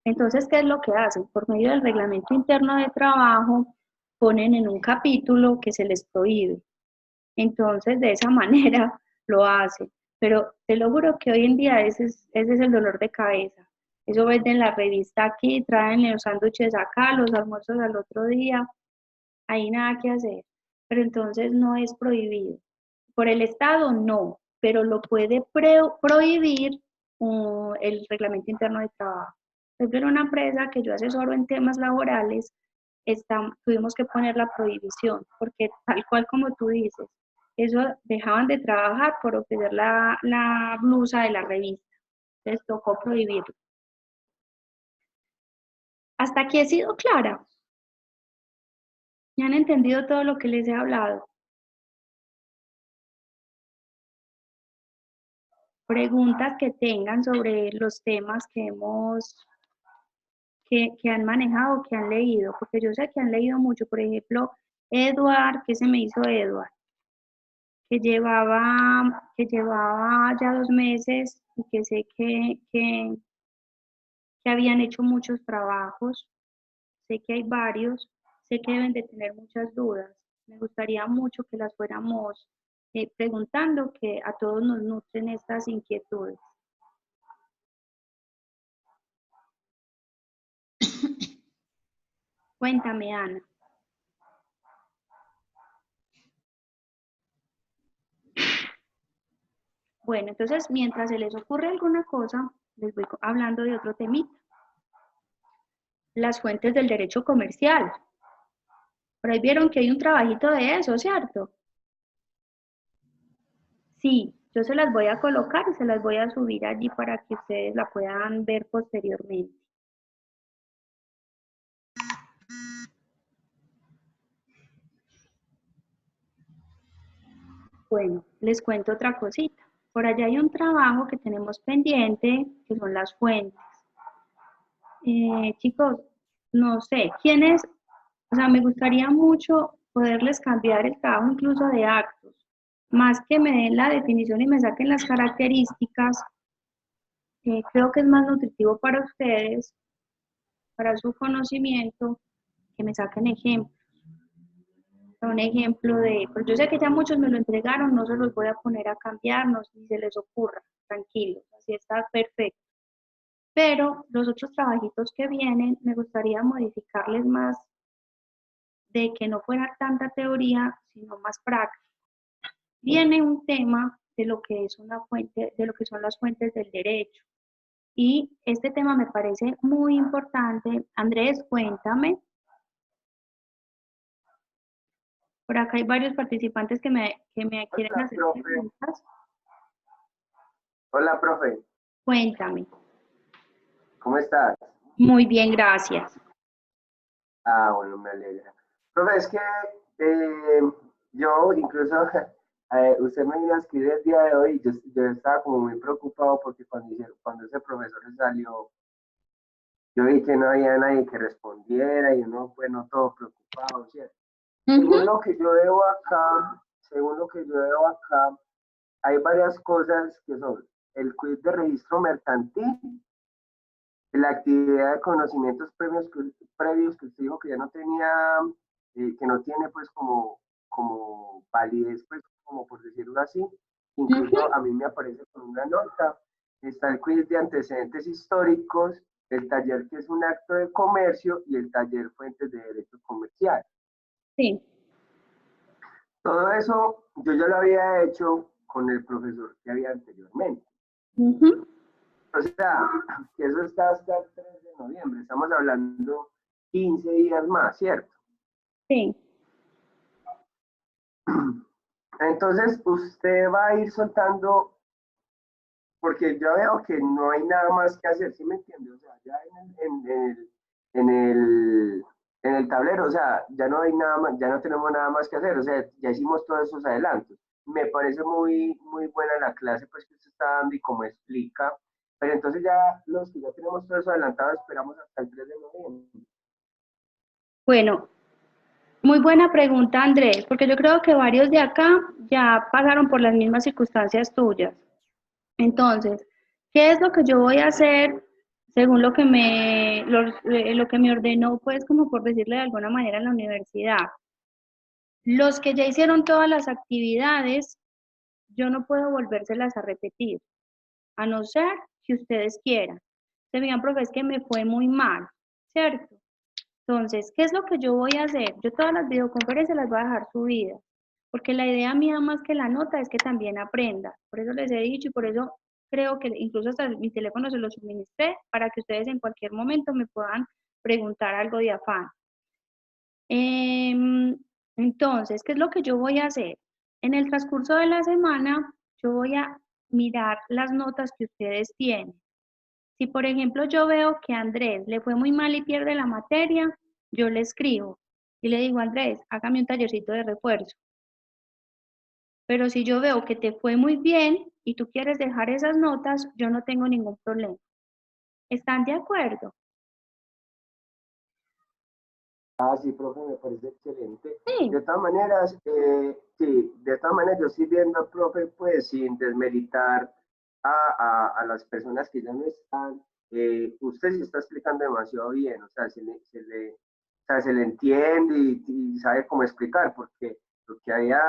Entonces, ¿qué es lo que hacen? Por medio del reglamento interno de trabajo, ponen en un capítulo que se les prohíbe. Entonces, de esa manera lo hacen. Pero te lo juro que hoy en día ese es el dolor de cabeza. Eso venden la revista aquí, traen los sándwiches acá, los almuerzos al otro día. Hay nada que hacer. Pero entonces no es prohibido. Por el Estado no, pero lo puede prohibir el reglamento interno de trabajo. Por ejemplo, en una empresa que yo asesoro en temas laborales, tuvimos que poner la prohibición, porque tal cual como tú dices, eso dejaban de trabajar por ofrecer la blusa de la revista. Les tocó prohibirlo. Hasta aquí he sido clara. ¿Me han entendido todo lo que les he hablado? Preguntas que tengan sobre los temas que han manejado, que han leído, porque yo sé que han leído mucho, por ejemplo, Edward, ¿qué se me hizo Edward? Que llevaba ya 2 meses y que sé que habían hecho muchos trabajos, sé que hay varios, sé que deben de tener muchas dudas. Me gustaría mucho que las fuéramos preguntando, que a todos nos nutren estas inquietudes. Cuéntame, Ana. Bueno, entonces, mientras se les ocurre alguna cosa, les voy hablando de otro temita. Las fuentes del derecho comercial. Por ahí vieron que hay un trabajito de eso, ¿cierto? Sí, yo se las voy a colocar y se las voy a subir allí para que ustedes la puedan ver posteriormente. Bueno, les cuento otra cosita. Por allá hay un trabajo que tenemos pendiente, que son las fuentes. Chicos, no sé, ¿quiénes? O sea, me gustaría mucho poderles cambiar el trabajo incluso de actos, más que me den la definición y me saquen las características. Creo que es más nutritivo para ustedes, para su conocimiento, que me saquen ejemplos. Un ejemplo de, pues yo sé que ya muchos me lo entregaron, no se los voy a poner a cambiar, no si se les ocurra, tranquilos, así está perfecto. Pero los otros trabajitos que vienen, me gustaría modificarles más de que no fuera tanta teoría, sino más práctica. Viene un tema de lo que es una fuente, de lo que son las fuentes del derecho. Y este tema me parece muy importante. Andrés, cuéntame. Por acá hay varios participantes que me quieren Hola, hacer profe. preguntas. Hola, profe. Cuéntame. ¿Cómo estás? Muy bien, gracias. Ah, bueno, me alegra. Profe, es que yo incluso, usted me vino a escribir el día de hoy y yo estaba como muy preocupado porque cuando ese profesor salió, yo vi que no había nadie que respondiera y uno, bueno, todo preocupado, ¿cierto? Según Ujú. lo que yo veo acá, según lo que yo veo acá, hay varias cosas que son el quiz de registro mercantil, la actividad de conocimientos previos que usted dijo que ya no tenía, que no tiene pues como validez, pues como por decirlo así, Ujú. incluso a mí me aparece con una nota, está el quiz de antecedentes históricos, el taller que es un acto de comercio y el taller fuentes de derecho comercial. Sí. Todo eso yo ya lo había hecho con el profesor que había anteriormente. Ujú. O sea, que eso está hasta el 3 de noviembre. Estamos hablando 15 días más, ¿cierto? Sí. Entonces, usted va a ir soltando, porque yo veo que no hay nada más que hacer, ¿sí me entiende? O sea, ya en el, en el tablero, o sea, ya no hay nada más, ya no tenemos nada más que hacer, o sea, ya hicimos todos esos adelantos. Me parece muy buena la clase pues que usted está dando y cómo explica, pero entonces ya los que ya tenemos todo eso adelantado esperamos hasta el 3 de noviembre. Bueno, muy buena pregunta, Andrés, porque yo creo que varios de acá ya pasaron por las mismas circunstancias tuyas. Entonces, ¿qué es lo que yo voy a hacer según lo que me ordenó, pues, como por decirle de alguna manera en la universidad? Los que ya hicieron todas las actividades, yo no puedo volvérselas a repetir, a no ser que ustedes quieran. Se me digan, profe, es que me fue muy mal, ¿cierto? Entonces, ¿qué es lo que yo voy a hacer? Yo todas las videoconferencias las voy a dejar subidas, porque la idea mía más que la nota es que también aprenda. Por eso les he dicho y por eso creo que incluso hasta mi teléfono se lo suministré para que ustedes en cualquier momento me puedan preguntar algo de afán. Entonces, ¿qué es lo que yo voy a hacer? En el transcurso de la semana, yo voy a mirar las notas que ustedes tienen. Si, por ejemplo, yo veo que a Andrés le fue muy mal y pierde la materia, yo le escribo y le digo, Andrés, hágame un tallercito de refuerzo. Pero si yo veo que te fue muy bien y tú quieres dejar esas notas, yo no tengo ningún problema. ¿Están de acuerdo? Ah, sí, profe, me parece excelente. Sí, De todas maneras, sí, de todas maneras yo estoy viendo, profe, pues sin desmeritar a las personas que ya no están, usted se está explicando demasiado bien, o sea, o sea, se le entiende y sabe cómo explicar, porque lo que había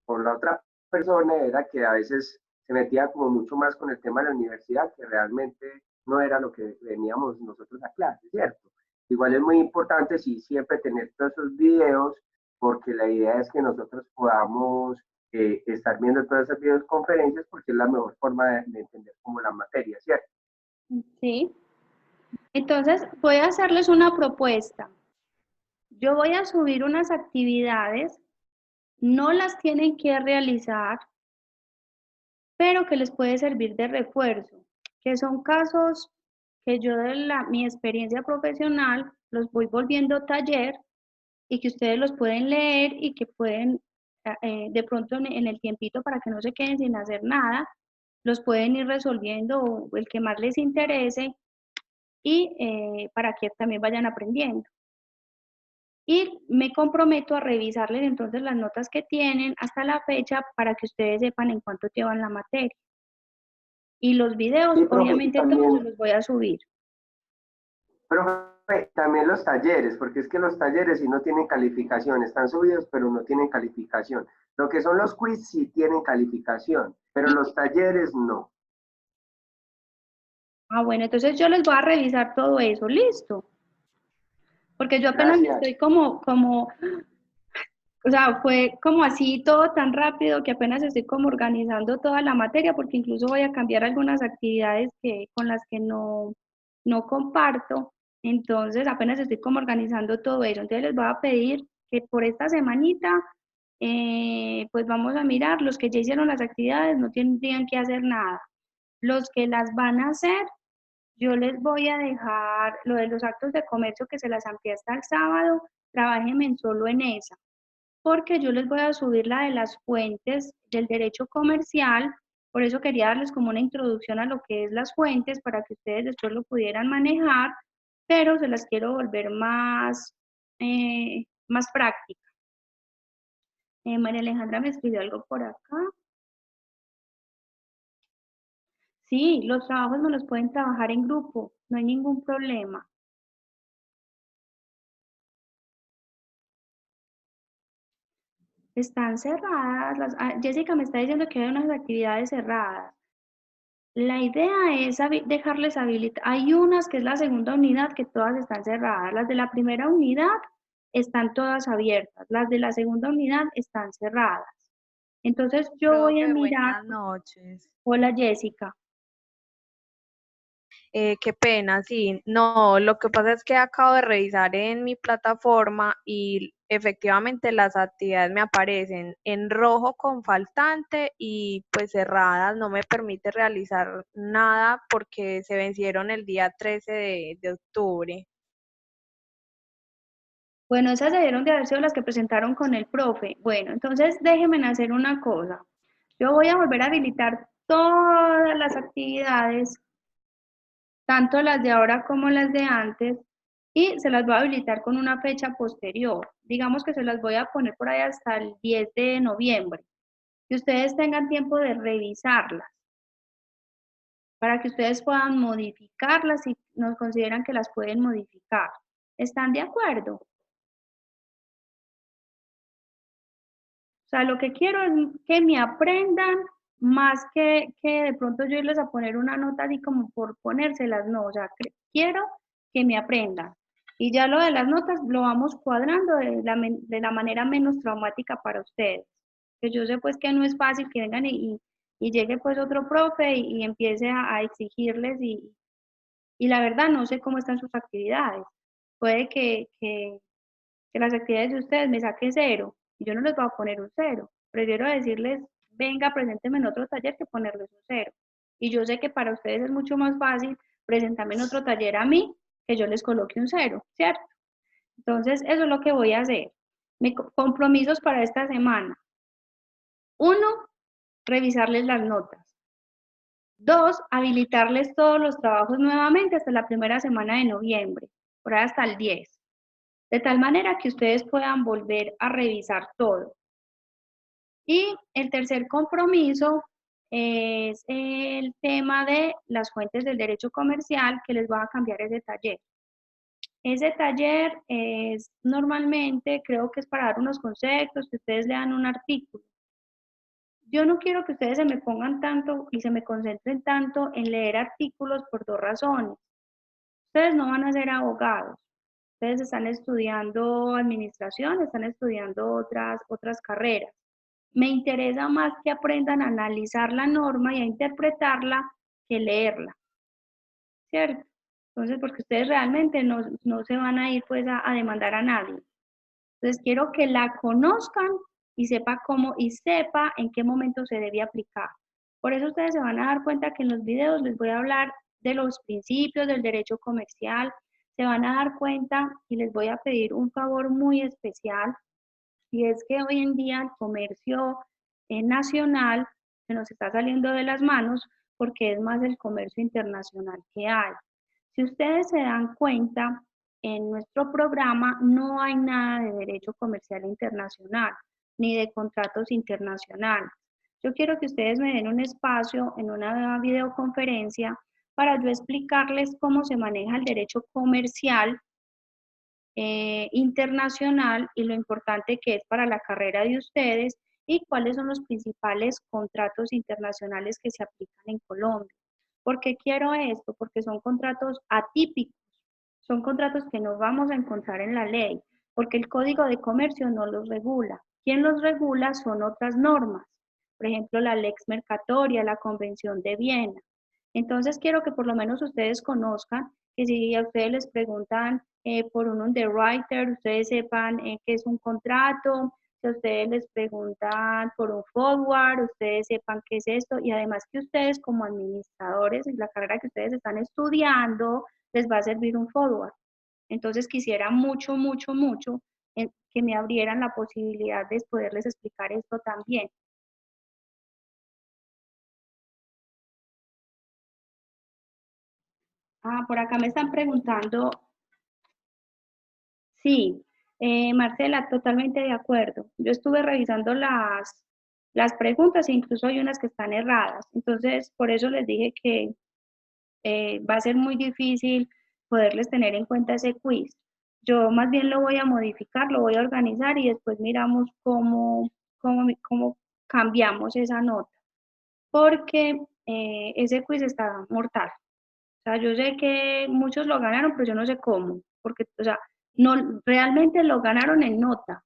con la otra persona era que a veces se metía como mucho más con el tema de la universidad, que realmente no era lo que veníamos nosotros a clase, ¿cierto? Igual es muy importante sí, siempre tener todos esos videos, porque la idea es que nosotros podamos estar viendo todas esas videoconferencias, porque es la mejor forma de entender como la materia, ¿cierto? sí. Entonces, voy a hacerles una propuesta. Yo voy a subir unas actividades, no las tienen que realizar, pero que les puede servir de refuerzo, que son casos que yo de mi experiencia profesional los voy volviendo taller y que ustedes los pueden leer y que pueden, de pronto en el tiempito para que no se queden sin hacer nada, los pueden ir resolviendo o el que más les interese y para que también vayan aprendiendo. Y me comprometo a revisarles entonces las notas que tienen hasta la fecha para que ustedes sepan en cuánto llevan la materia. Y los videos, Sí, profe, y obviamente todos se también, los voy a subir. profe, también los talleres, porque es que los talleres sí no tienen calificación, están subidos, pero no tienen calificación. Lo que son los quiz sí tienen calificación, pero los talleres no. Ah, bueno, entonces yo les voy a revisar todo eso, listo. Porque yo apenas Gracias. estoy o sea, fue como así todo tan rápido que apenas estoy como organizando toda la materia, porque incluso voy a cambiar algunas actividades con las que no comparto. Entonces, apenas estoy como organizando todo eso. Entonces, les voy a pedir que por esta semanita, pues vamos a mirar, los que ya hicieron las actividades no tendrían que hacer nada. Los que las van a hacer, yo les voy a dejar lo de los actos de comercio que se las amplié hasta el sábado, trabajen solo en esa porque yo les voy a subir la de las fuentes del derecho comercial, por eso quería darles como una introducción a lo que es las fuentes para que ustedes después lo pudieran manejar, pero se las quiero volver más práctica. María Alejandra me escribió algo por acá. Sí, los trabajos no los pueden trabajar en grupo, no hay ningún problema. Están cerradas, Jessica me está diciendo que hay unas actividades cerradas. La idea es dejarles habilitar. Hay unas que es la segunda unidad que todas están cerradas. Las de la primera unidad están todas abiertas. Las de la segunda unidad están cerradas. Entonces yo voy a Profe, mirar. buenas noches. Hola Jessica. Qué pena, sí. No, lo que pasa es que acabo de revisar en mi plataforma y efectivamente las actividades me aparecen en rojo con faltante y pues cerradas. No me permite realizar nada porque se vencieron el día 13 de octubre. Bueno, esas debieron de haber sido las que presentaron con el profe. Bueno, entonces déjenme hacer una cosa. Yo voy a volver a habilitar todas las actividades tanto las de ahora como las de antes, y se las voy a habilitar con una fecha posterior. Digamos que se las voy a poner por ahí hasta el 10 de noviembre, que ustedes tengan tiempo de revisarlas, para que ustedes puedan modificarlas si nos consideran que las pueden modificar. ¿Están de acuerdo? O sea, lo que quiero es que me aprendan más que de pronto yo irles a poner una nota así como por ponérselas, no, o sea, quiero que me aprendan. Y ya lo de las notas lo vamos cuadrando de la manera menos traumática para ustedes. Que yo sé pues que no es fácil que vengan y llegue pues otro profe y empiece a exigirles y la verdad no sé cómo están sus actividades. Puede que las actividades de ustedes me saquen cero y yo no les voy a poner un cero. Prefiero decirles, venga, presénteme en otro taller que ponerles un cero. Y yo sé que para ustedes es mucho más fácil presentarme en otro taller a mí que yo les coloque un cero, ¿cierto? Entonces, eso es lo que voy a hacer. Mis compromisos para esta semana. Uno, revisarles las notas. Dos, habilitarles todos los trabajos nuevamente hasta la primera semana de noviembre, por ahí hasta el 10. de tal manera que ustedes puedan volver a revisar todo. Y el tercer compromiso es el tema de las fuentes del derecho comercial, que les voy a cambiar ese taller. Ese taller es normalmente, creo que es para dar unos conceptos, que ustedes lean un artículo. Yo no quiero que ustedes se me pongan tanto y se me concentren tanto en leer artículos por dos razones. Ustedes no van a ser abogados, ustedes están estudiando administración, están estudiando otras carreras. Me interesa más que aprendan a analizar la norma y a interpretarla que leerla, ¿cierto? Entonces, porque ustedes realmente no se van a ir pues a demandar a nadie. Entonces, quiero que la conozcan y sepa cómo y sepa en qué momento se debe aplicar. Por eso ustedes se van a dar cuenta que en los videos les voy a hablar de los principios del derecho comercial, se van a dar cuenta y les voy a pedir un favor muy especial, y es que hoy en día el comercio nacional se nos está saliendo de las manos porque es más el comercio internacional que hay. Si ustedes se dan cuenta, en nuestro programa no hay nada de derecho comercial internacional, ni de contratos internacionales. Yo quiero que ustedes me den un espacio en una videoconferencia para yo explicarles cómo se maneja el derecho comercial internacional y lo importante que es para la carrera de ustedes y cuáles son los principales contratos internacionales que se aplican en Colombia. ¿Por qué quiero esto? Porque son contratos atípicos, son contratos que no vamos a encontrar en la ley, porque el Código de Comercio no los regula. Quien los regula son otras normas, por ejemplo, la Lex Mercatoria, la Convención de Viena. Entonces, quiero que por lo menos ustedes conozcan que si a ustedes les preguntan por un underwriter, ustedes sepan qué es un contrato, si a ustedes les preguntan por un forward, ustedes sepan qué es esto, y además que ustedes como administradores, en la carrera que ustedes están estudiando, les va a servir un forward. Entonces quisiera mucho, mucho, mucho que me abrieran la posibilidad de poderles explicar esto también. Ah, por acá me están preguntando. Sí, Marcela, totalmente de acuerdo. Yo estuve revisando las preguntas e incluso hay unas que están erradas. Entonces, por eso les dije que va a ser muy difícil poderles tener en cuenta ese quiz. Yo más bien lo voy a modificar, lo voy a organizar y después miramos cómo cambiamos esa nota. Porque ese quiz está mortal. O sea, yo sé que muchos lo ganaron, pero yo no sé cómo, porque, o sea, no, realmente lo ganaron en nota,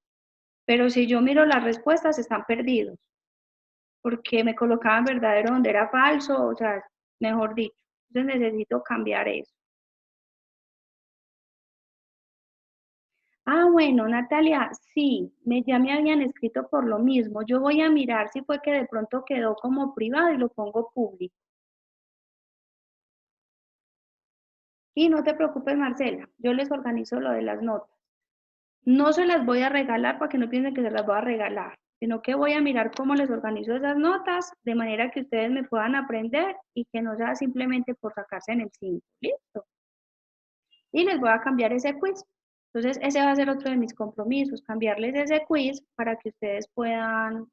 pero si yo miro las respuestas están perdidos, porque me colocaban verdadero donde era falso, o sea, mejor dicho. Entonces necesito cambiar eso. Ah, bueno, Natalia, sí, ya me habían escrito por lo mismo. Yo voy a mirar si fue que de pronto quedó como privado y lo pongo público. Y no te preocupes, Marcela, yo les organizo lo de las notas. No se las voy a regalar para que no piensen que se las voy a regalar, sino que voy a mirar cómo les organizo esas notas de manera que ustedes me puedan aprender y que no sea simplemente por sacarse en el 5. ¿Listo? Y les voy a cambiar ese quiz. Entonces, ese va a ser otro de mis compromisos, cambiarles ese quiz para que ustedes puedan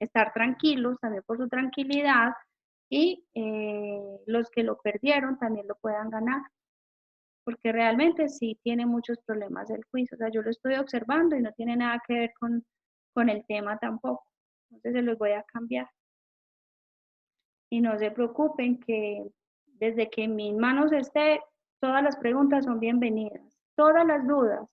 estar tranquilos, también por su tranquilidad, y los que lo perdieron también lo puedan ganar, porque realmente sí tiene muchos problemas el quiz, o sea, yo lo estoy observando y no tiene nada que ver con el tema tampoco, entonces se los voy a cambiar. Y no se preocupen que desde que en mis manos esté, todas las preguntas son bienvenidas, todas las dudas.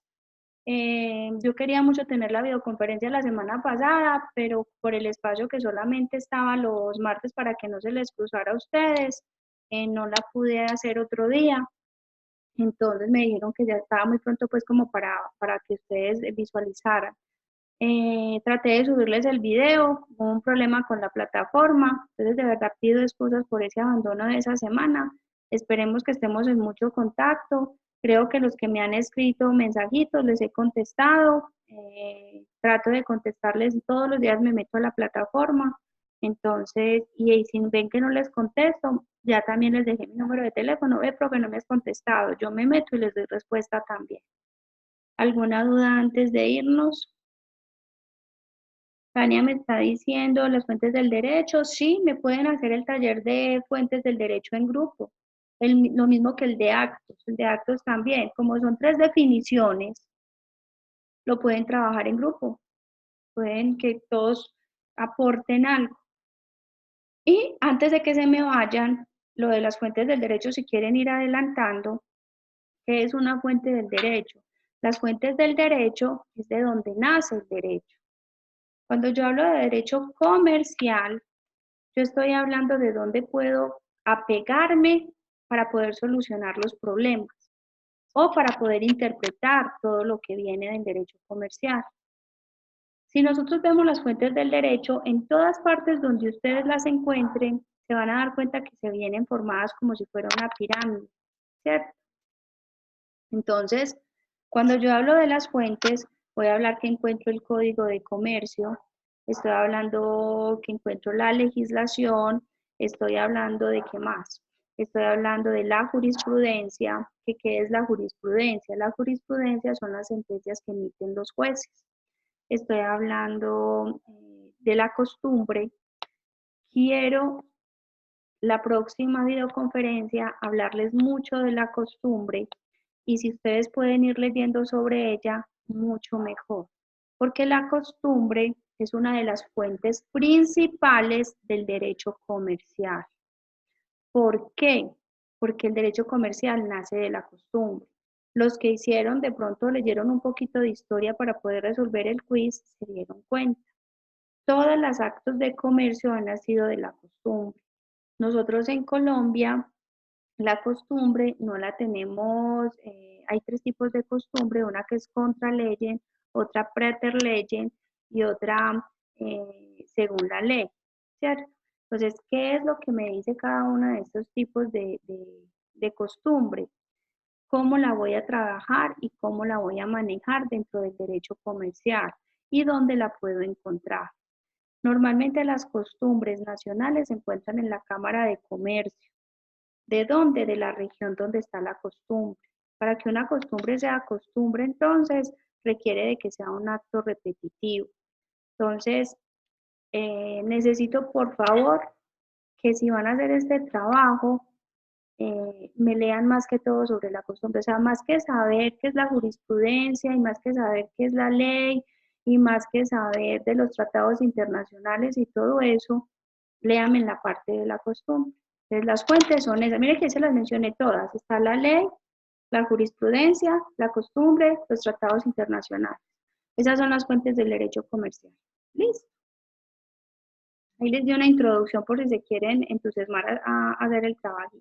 Yo quería mucho tener la videoconferencia la semana pasada, pero por el espacio que solamente estaba los martes para que no se les cruzara a ustedes, no la pude hacer otro día. Entonces me dijeron que ya estaba muy pronto pues como para que ustedes visualizaran. Traté de subirles el video, hubo un problema con la plataforma, entonces de verdad pido excusas por ese abandono de esa semana. Esperemos que estemos en mucho contacto. Creo que los que me han escrito mensajitos les he contestado. Trato de contestarles todos los días, me meto a la plataforma. Entonces, y si ven que no les contesto, ya también les dejé mi número de teléfono. Profe, no me has contestado. Yo me meto y les doy respuesta también. ¿Alguna duda antes de irnos? Tania me está diciendo las fuentes del derecho. Sí, me pueden hacer el taller de fuentes del derecho en grupo. Lo mismo que el de actos. El de actos también. Como son 3 definiciones, lo pueden trabajar en grupo. Pueden que todos aporten algo. Y antes de que se me vayan, lo de las fuentes del derecho, si quieren ir adelantando, ¿qué es una fuente del derecho? Las fuentes del derecho es de donde nace el derecho. Cuando yo hablo de derecho comercial, yo estoy hablando de dónde puedo apegarme para poder solucionar los problemas o para poder interpretar todo lo que viene del derecho comercial. Si nosotros vemos las fuentes del derecho, en todas partes donde ustedes las encuentren, se van a dar cuenta que se vienen formadas como si fuera una pirámide, ¿cierto? Entonces, cuando yo hablo de las fuentes, voy a hablar que encuentro el Código de Comercio, estoy hablando que encuentro la legislación, estoy hablando de qué más. Estoy hablando de la jurisprudencia, que qué es la jurisprudencia. La jurisprudencia son las sentencias que emiten los jueces. Estoy hablando de la costumbre. Quiero la próxima videoconferencia hablarles mucho de la costumbre y si ustedes pueden ir leyendo sobre ella, mucho mejor, porque la costumbre es una de las fuentes principales del derecho comercial. ¿Por qué? Porque el derecho comercial nace de la costumbre. Los que hicieron, de pronto leyeron un poquito de historia para poder resolver el quiz, se dieron cuenta. Todos los actos de comercio han nacido de la costumbre. Nosotros en Colombia, la costumbre no la tenemos, hay 3 tipos de costumbre, una que es contra ley, otra preter ley y otra según la ley, ¿cierto? Entonces, ¿qué es lo que me dice cada uno de estos tipos de costumbre? ¿Cómo la voy a trabajar y cómo la voy a manejar dentro del derecho comercial? ¿Y dónde la puedo encontrar? Normalmente las costumbres nacionales se encuentran en la Cámara de Comercio. ¿De dónde? De la región donde está la costumbre. Para que una costumbre sea costumbre, entonces, requiere de que sea un acto repetitivo. Entonces, necesito por favor que si van a hacer este trabajo, me lean más que todo sobre la costumbre, o sea, más que saber qué es la jurisprudencia y más que saber qué es la ley y más que saber de los tratados internacionales y todo eso, léame en la parte de la costumbre. Entonces, las fuentes son esas, mire que se las mencioné todas, está la ley, la jurisprudencia, la costumbre, los tratados internacionales. Esas son las fuentes del derecho comercial. ¿Listo? Ahí les di una introducción por si se quieren entusiasmar a hacer el trabajo.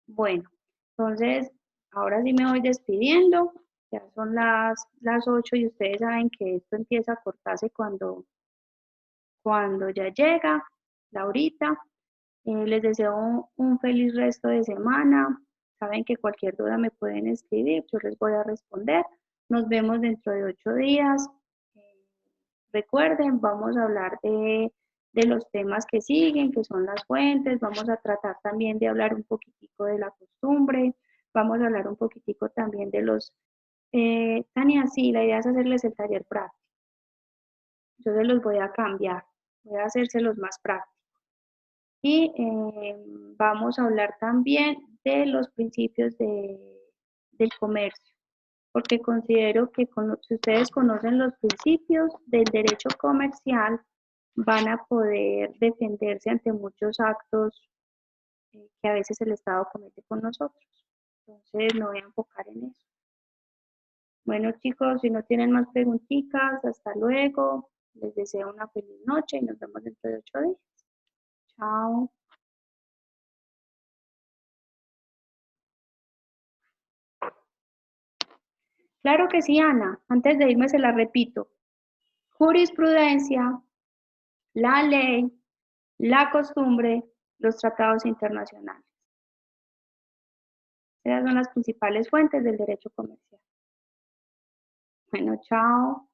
Bueno, entonces, ahora sí me voy despidiendo. Ya son las 8 y ustedes saben que esto empieza a cortarse cuando ya llega la horita. Les deseo un feliz resto de semana. Saben que cualquier duda me pueden escribir, yo les voy a responder. Nos vemos dentro de 8 días. Recuerden, vamos a hablar de los temas que siguen, que son las fuentes. Vamos a tratar también de hablar un poquitico de la costumbre. Vamos a hablar un poquitico también de los... Tania, sí, la idea es hacerles el taller práctico. Yo se los voy a cambiar. Voy a hacérselos más prácticos. Y vamos a hablar también de los principios del comercio, porque considero que si ustedes conocen los principios del derecho comercial, van a poder defenderse ante muchos actos que a veces el Estado comete con nosotros. Entonces, me voy a enfocar en eso. Bueno, chicos, si no tienen más preguntitas, hasta luego. Les deseo una feliz noche y nos vemos dentro de 8 días. Chao. Claro que sí, Ana. Antes de irme se la repito. Jurisprudencia, la ley, la costumbre, los tratados internacionales. Esas son las principales fuentes del derecho comercial. Bueno, chao.